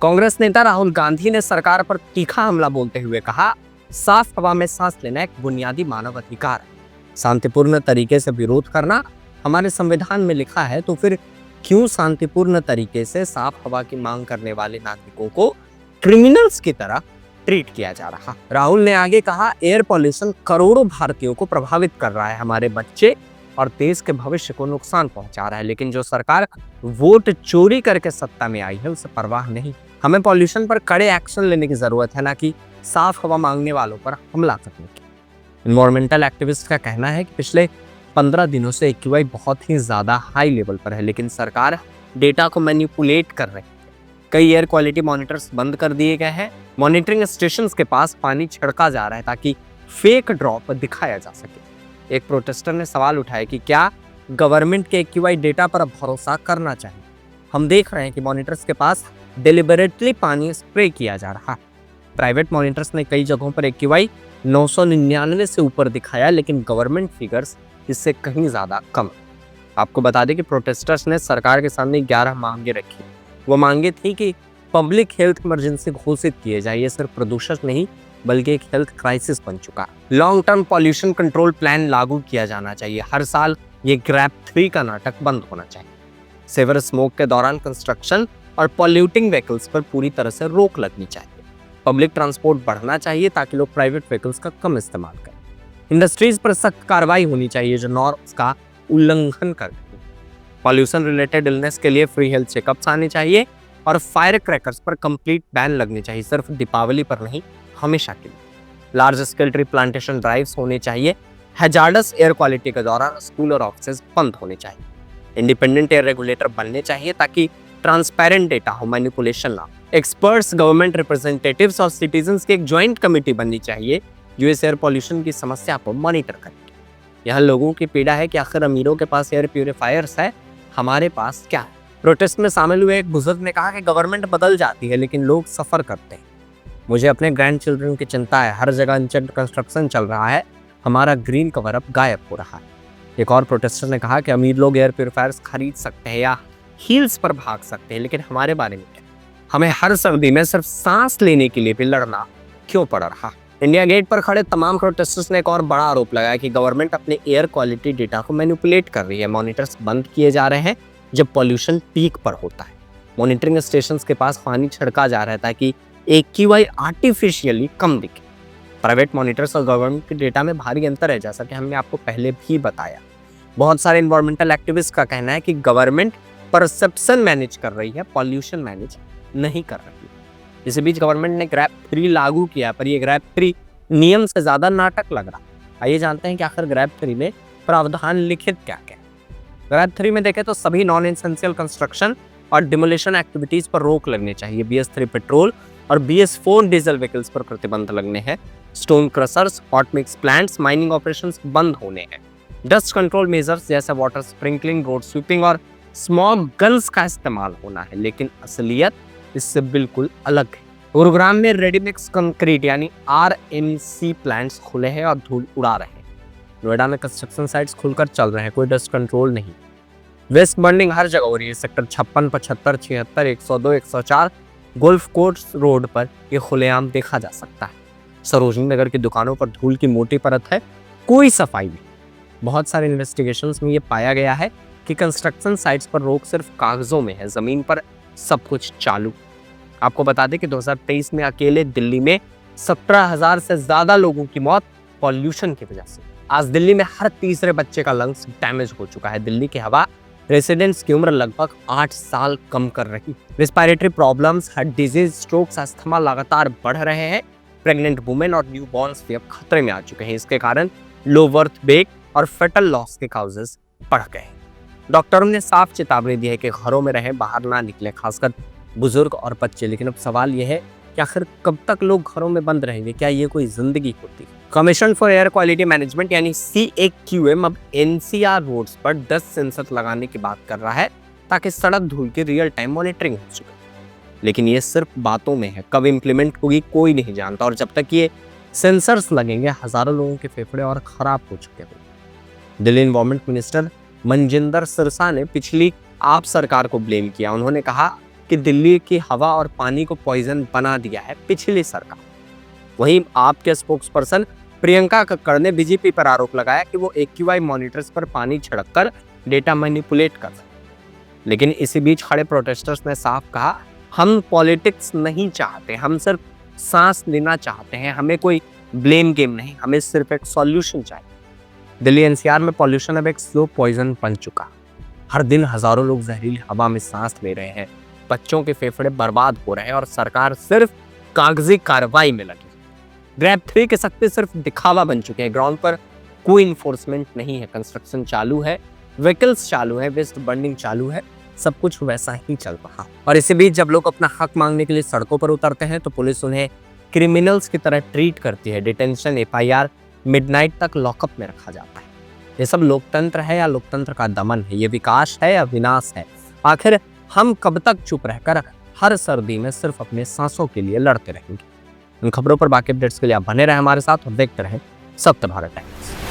कांग्रेस नेता राहुल गांधी ने सरकार पर तीखा हमला बोलते हुए कहा, साफ हवा में सांस लेना एक बुनियादी मानव अधिकार है। शांतिपूर्ण तरीके से विरोध करना हमारे संविधान में लिखा है, तो फिर क्यों शांतिपूर्ण तरीके से साफ हवा की मांग करने वाले नागरिकों को क्रिमिनल्स की तरह ट्रीट किया जा रहा। राहुल ने आगे कहा, एयर पॉल्यूशन करोड़ों भारतीयों को प्रभावित कर रहा है, हमारे बच्चे और देश के भविष्य को नुकसान पहुंचा रहा है, लेकिन जो सरकार वोट चोरी करके सत्ता में आई है उसे परवाह नहीं। हमें पॉल्यूशन पर कड़े एक्शन लेने की जरूरत है, ना कि साफ हवा मांगने वालों पर हमला करने की। एनवायरमेंटल एक्टिविस्ट का कहना है कि पिछले 15 दिनों से एक्यूआई बहुत ही ज्यादा हाई लेवल पर है, लेकिन सरकार डेटा को मैनिपुलेट कर रही है। कई एयर क्वालिटी मॉनिटर्स बंद कर दिए गए हैं। मॉनिटरिंग स्टेशंस के पास पानी छिड़का जा रहा है ताकि फेक ड्रॉप दिखाया जा सके। एक प्रोटेस्टर ने सवाल उठाया कि क्या गवर्नमेंट के एक्यूआई डेटा पर भरोसा करना चाहिए। हम देख रहे हैं कि मॉनिटर्स के पास डिलिबरेटली पानी स्प्रे किया जा रहा है। प्राइवेट मॉनिटर्स ने कई जगहों पर एक्यूआई 999 से ऊपर दिखाया, लेकिन गवर्नमेंट फिगर्स इससे कहीं ज्यादा कम। आपको बता दें कि प्रोटेस्टर्स ने सरकार के सामने 11 मांगे रखी। वो मांगे थी कि पब्लिक हेल्थ इमरजेंसी घोषित किए जाए। ये सिर्फ प्रदूषण नहीं बल्कि एक हेल्थ क्राइसिस बन चुका। Long term pollution control plan लागू किया जाना चाहिए। हर साल ये ग्रैप 3 का नाटक बंद होना चाहिए। सेवर स्मोक के दौरान कंस्ट्रक्शन और पॉल्यूटिंग व्हीकल्स पर पूरी तरह से रोक लगनी चाहिए। पब्लिक ट्रांसपोर्ट बढ़ना चाहिए ताकि लोग प्राइवेट व्हीकल्स का कम इस्तेमाल करें। इंडस्ट्रीज पर सख्त कार्रवाई होनी चाहिए जो नॉर्म्स का उल्लंघन करती है। पॉल्यूशन रिलेटेड इलनेस के लिए फ्री हेल्थ चेकअप्स आने चाहिए और फायर क्रैकर्स पर कंप्लीट बैन लगने चाहिए, सिर्फ दीपावली पर नहीं, हमेशा के लिए। Large scale tree plantation drives होने चाहिए। हैजार्डस एयर क्वालिटी के दौरान स्कूल और ऑफिस बंद होने चाहिए। इंडिपेंडेंट एयर रेगुलेटर बनने चाहिए ताकि ट्रांसपेरेंट डेटा हो, मैनिपुलेशन ना। एक्सपर्ट्स, गवर्नमेंट रिप्रेजेंटेटिव्स और सिटीजंस की एक ज्वाइंट कमेटी बननी चाहिए जो इस एयर पॉल्यूशन की समस्या को मॉनिटर करे। यह लोगों की पीड़ा है कि आखिर अमीरों के पास एयर प्यूरिफायर्स है, हमारे पास क्या है। प्रोटेस्ट में शामिल हुए एक बुजुर्ग ने कहा कि गवर्नमेंट बदल जाती है लेकिन लोग सफर करते हैं। मुझे अपने ग्रैंड चिल्ड्रन की चिंता है। हर जगह अनचेक्ड कंस्ट्रक्शन चल रहा है, हमारा ग्रीन कवर अब गायब हो रहा है। एक और प्रोटेस्टर ने कहा कि अमीर लोग एयर प्यूरिफायर्स खरीद सकते हैं या हील्स पर भाग सकते हैं, लेकिन हमारे बारे में क्या? हमें हर सर्दी में सिर्फ सांस लेने के लिए भी लड़ना क्यों पड़ रहा? इंडिया गेट पर खड़े तमाम प्रोटेस्टर्स ने एक और बड़ा आरोप लगाया कि गवर्नमेंट अपने एयर क्वालिटी डेटा को मैनिपुलेट कर रही है। मॉनिटर्स बंद किए जा रहे हैं जब पॉल्यूशन पीक पर होता है। मॉनिटरिंग स्टेशंस के पास पानी छिड़का जा रहा है ताकि एक्यूआई आर्टिफिशियली कम दिखे। प्राइवेट मॉनिटर्स और गवर्नमेंट के डेटा में भारी अंतर है, जैसा कि हमने आपको पहले भी बताया। बहुत सारे एनवायरमेंटल एक्टिविस्ट का कहना है कि गवर्नमेंट परसेप्शन मैनेज कर रही है, पॉल्यूशन मैनेज नहीं कर रही है। इसी बीच गवर्नमेंट ने ग्रैप 3 लागू किया, पर ये ग्रैप 3 नियम से ज्यादा नाटक लग रहा है। आइए जानते हैं कि आखिर ग्रैप 3 में प्रावधान लिखित क्या क्या है। ग्रैप 3 में देखें तो सभी नॉन एसेंशियल कंस्ट्रक्शन और डिमोलिशन एक्टिविटीज पर रोक लगनी चाहिए। BS3 पेट्रोल और BS4 डीजल व्हीकल्स पर प्रतिबंध लगने हैं। Stone crushers, hot mix plants, mining operations बंद होने हैं। डस्ट कंट्रोल मेजर्स जैसे वाटर स्प्रिंकलिंग, रोड स्वीपिंग और स्मॉग गन्स का इस्तेमाल होना है, लेकिन असलियत इससे बिल्कुल अलग है। गुरुग्राम में रेडीमिक्स कंक्रीट यानी RMC प्लांट्स खुले हैं और धूल उड़ा रहे हैं। नोएडा में कंस्ट्रक्शन साइट्स खुलकर चल रहे हैं, कोई डस्ट कंट्रोल नहीं। वेस्ट बर्निंग हर जगह हो रही है। सेक्टर 56, 75, 76, 102, 104 गोल्फ कोर्स रोड पर ये खुलेआम देखा जा सकता है। सरोजनी नगर की दुकानों पर धूल की मोटी परत है, कोई सफाई नहीं। बहुत सारे इन्वेस्टिगेशंस में ये पाया गया है कि कंस्ट्रक्शन साइट्स पर रोक सिर्फ कागजों में है, जमीन पर सब कुछ चालू। आपको बता दें कि 2023 में अकेले दिल्ली में 17,000 से ज्यादा लोगों की मौत पॉल्यूशन की वजह से। आज दिल्ली में हर तीसरे बच्चे का लंग्स डैमेज हो चुका है। दिल्ली की हवा रेसिडेंट्स की उम्र लगभग 8 साल कम कर रही। Respiratory problems, heart disease, strokes, asthma लगातार बढ़ रहे हैं। प्रेग्नेंट वुमेन और न्यू बॉर्न्स भी अब खतरे में आ चुके हैं। इसके कारण लो बर्थ वेट और फेटल लॉस के काउजेस बढ़ गए। डॉक्टरों ने साफ चेतावनी दी है कि घरों में रहें, बाहर ना निकलें, खासकर बुजुर्ग और बच्चे। लेकिन अब सवाल यह है कि आखिर कब तक लोग घरों में बंद रहेंगे? क्या ये कोई जिंदगी होती? Commission for air quality management यानी CAQM अब NCR रोड्स पर 10 सेंसर लगाने की बात कर रहा है ताकि सड़क धूल की रियल टाइम मॉनिटरिंग हो सके। लेकिन ये सिर्फ बातों में है, कब इंप्लीमेंट होगी कोई नहीं जानता। और जब तक ये सेंसर्स लगेंगे, हजारों लोगों के फेफड़े और खराब हो चुके हैं। दिल्ली एनवायरमेंट मिनिस्टर मनजिंदर सिरसा ने पिछली आप सरकार को ब्लेम किया। उन्होंने कहा कि दिल्ली की हवा और पानी को पॉइजन बना दिया है पिछली सरकार। वहीं आपके स्पोक्सपर्सन प्रियंका कक्कड़ ने बीजेपी पर आरोप लगाया कि वो AQI मॉनिटर्स पर पानी छिड़ककर डेटा मैनिपुलेट कर रहे हैं। लेकिन इसी बीच खड़े प्रोटेस्टर्स ने साफ कहा, हम पॉलिटिक्स नहीं चाहते, हम सिर्फ सांस लेना चाहते हैं, हमें कोई ब्लेम गेम नहीं, हमें सिर्फ एक सॉल्यूशन चाहिए। दिल्ली NCR में पॉल्यूशन अब एक स्लो पॉइजन बन चुका। हर दिन हजारों लोग जहरीली हवा में सांस ले रहे हैं, बच्चों के फेफड़े बर्बाद हो रहे हैं और सरकार सिर्फ कागजी कार्रवाई में लगी। ग्रैब 3 के सख्ते सिर्फ दिखावा बन चुके हैं, ग्राउंड पर कोई इन्फोर्समेंट नहीं है। कंस्ट्रक्शन चालू है, व्हीकल्स चालू है, वेस्ट बर्निंग चालू है, सब कुछ वैसा ही चल रहा। और इसी बीच जब लोग अपना हक मांगने के लिए सड़कों पर उतरते हैं तो पुलिस उन्हें क्रिमिनल्स की तरह ट्रीट करती है। डिटेंशन, FIR, मिडनाइट तक लॉकअप में रखा जाता है। ये सब लोकतंत्र है या लोकतंत्र का दमन है? ये विकास है या विनाश है? आखिर हम कब तक चुप रहकर हर सर्दी में सिर्फ अपने सांसों के लिए लड़ते रहेंगे? इन खबरों पर बाकी अपडेट्स के लिए आप बने रहें हमारे साथ और देखते रहें सत्य भारत टाइम्स।